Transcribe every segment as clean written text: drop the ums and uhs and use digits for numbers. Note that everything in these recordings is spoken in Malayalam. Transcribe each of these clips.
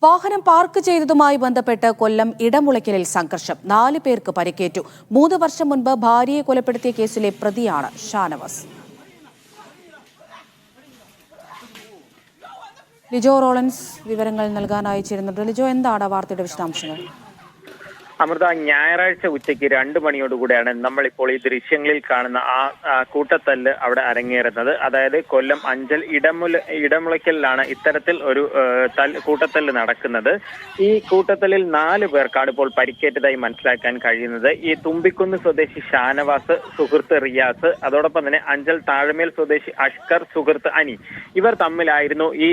വാഹനം പാർക്ക് ചെയ്തതുമായി ബന്ധപ്പെട്ട് കൊല്ലം ഇടമുളയ്ക്കലിൽ സംഘർഷം 4 പേർക്ക് പരിക്കേറ്റു. 3 വർഷം മുൻപ് ഭാര്യയെ കൊലപ്പെടുത്തിയ കേസിലെ പ്രതിയാണ് ഷാനവാസ്. ലിജോ റോളൻസ് വിവരങ്ങൾ നൽകാനായി ചേരുന്നുണ്ട്. ലിജോ, എന്താണ് വാർത്തയുടെ വിശദാംശങ്ങൾ? അമൃത, ഞായറാഴ്ച ഉച്ചയ്ക്ക് 2 മണിയോടുകൂടിയാണ് നമ്മളിപ്പോൾ ഈ ദൃശ്യങ്ങളിൽ കാണുന്ന ആ കൂട്ടത്തല്ല് അവിടെ അരങ്ങേറുന്നത്. അതായത് കൊല്ലം അഞ്ചൽ ഇടമുളയ്ക്കലിലാണ് ഇത്തരത്തിൽ ഒരു കൂട്ടത്തല്ല് നടക്കുന്നത്. ഈ കൂട്ടത്തല്ലിൽ 4 പേർക്കാണ് ഇപ്പോൾ പരിക്കേറ്റതായി മനസ്സിലാക്കാൻ കഴിയുന്നത്. ഈ തുമ്പിക്കുന്ന് സ്വദേശി ഷാനവാസ്, സുഹൃത്ത് റിയാസ്, അതോടൊപ്പം തന്നെ അഞ്ചൽ താഴമേൽ സ്വദേശി അഷ്കർ, സുഹൃത്ത് അനി, ഇവർ തമ്മിലായിരുന്നു ഈ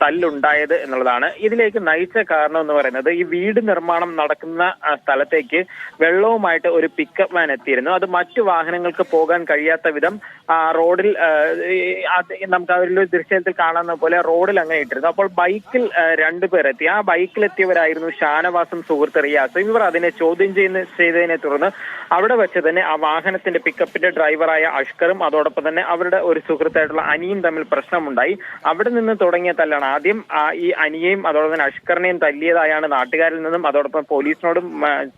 തല്ലുണ്ടായത് എന്നുള്ളതാണ്. ഇതിലേക്ക് നയിച്ച കാരണം എന്ന് പറയുന്നത് ഈ വീട് നിർമ്മാണം നടക്കുന്ന സ്ഥലത്തേക്ക് വെള്ളവുമായിട്ട് ഒരു പിക്കപ്പ് വാൻ എത്തിയിരുന്നു. അത് മറ്റു വാഹനങ്ങൾക്ക് പോകാൻ കഴിയാത്ത വിധം റോഡിൽ നമുക്ക് അവരുടെ ദൃശ്യത്തിൽ കാണുന്ന പോലെ റോഡിൽ അങ്ങനെ ഇട്ടിരുന്നു. അപ്പോൾ ബൈക്കിൽ 2 പേർ എത്തി. ആ ബൈക്കിലെത്തിയവരായിരുന്നു ഷാനവാസും സുഹൃത്ത് റിയാസും. ഇവർ അതിനെ ചോദ്യം ചെയ്തതിനെ തുടർന്ന് അവിടെ വെച്ച് തന്നെ ആ വാഹനത്തിന്റെ പിക്കപ്പിന്റെ ഡ്രൈവറായ അഷ്കറും അതോടൊപ്പം തന്നെ അവരുടെ ഒരു സുഹൃത്തായിട്ടുള്ള അനിയും തമ്മിൽ പ്രശ്നമുണ്ടായി. അവിടെ നിന്ന് തുടങ്ങിയ തല്ലാണ്. ആദ്യം ഈ അനിയെയും അതോടൊപ്പം തന്നെ അഷ്കറിനെയും തല്ലിയതായാണ് നാട്ടുകാരിൽ നിന്നും അതോടൊപ്പം പോലീസിനോടും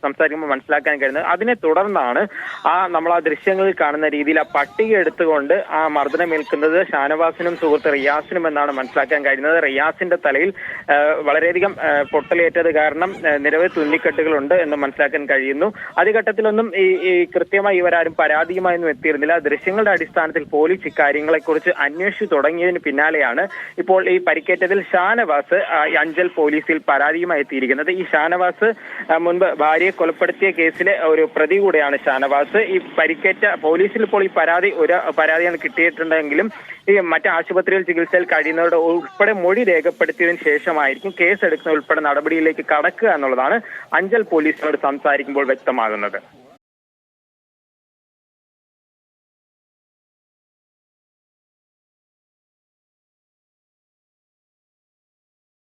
സംസാരിക്കുമ്പോൾ മനസ്സിലാക്കാൻ കഴിയുന്നത്. അതിനെ തുടർന്നാണ് നമ്മൾ ആ ദൃശ്യങ്ങളിൽ കാണുന്ന രീതിയിൽ ആ പട്ടിക എടുത്തുകൊണ്ട് ആ മർദ്ദനമേൽക്കുന്നത് ഷാനവാസിനും സുഹൃത്ത് റിയാസിനും എന്നാണ് മനസ്സിലാക്കാൻ കഴിയുന്നത്. റിയാസിന്റെ തലയിൽ വളരെയധികം പൊട്ടലേറ്റത് കാരണം നിരവധി തുന്നിക്കെട്ടുകളുണ്ട് എന്ന് മനസ്സിലാക്കാൻ കഴിയുന്നു. ആദ്യഘട്ടത്തിലൊന്നും ഈ കൃത്യമായി ഇവരാരും പരാതിയുമായൊന്നും എത്തിയിരുന്നില്ല. ദൃശ്യങ്ങളുടെ അടിസ്ഥാനത്തിൽ പോലീസ് ഇക്കാര്യങ്ങളെക്കുറിച്ച് അന്വേഷിച്ചു തുടങ്ങിയതിന് പിന്നാലെയാണ് ഇപ്പോൾ ഈ പരിക്കേറ്റതിൽ ഷാനവാസ് അഞ്ചൽ പോലീസിൽ പരാതിയുമായി എത്തിയിരിക്കുന്നത്. ഈ ഷാനവാസ് മുൻപ് ഭാര്യയെ കൊലപ്പെടുത്തിയ കേസിലെ ഒരു പ്രതി കൂടെയാണ് ഷാനവാസ്. ഈ പരിക്കേറ്റ പോലീസിൽ ഇപ്പോൾ ഈ പരാതിയാണ് കിട്ടിയിട്ടുണ്ടെങ്കിലും ഈ മറ്റ് ആശുപത്രിയിൽ ചികിത്സയിൽ കഴിയുന്നവരുടെ ഉൾപ്പെടെ മൊഴി രേഖപ്പെടുത്തിയതിനു ശേഷമായിരിക്കും കേസ് എടുക്കുന്ന ഉൾപ്പെടെ നടപടിയിലേക്ക് കടക്കുക എന്നുള്ളതാണ് അഞ്ചൽ പോലീസിനോട് സംസാരിക്കുമ്പോൾ വ്യക്തമാകുന്നത്.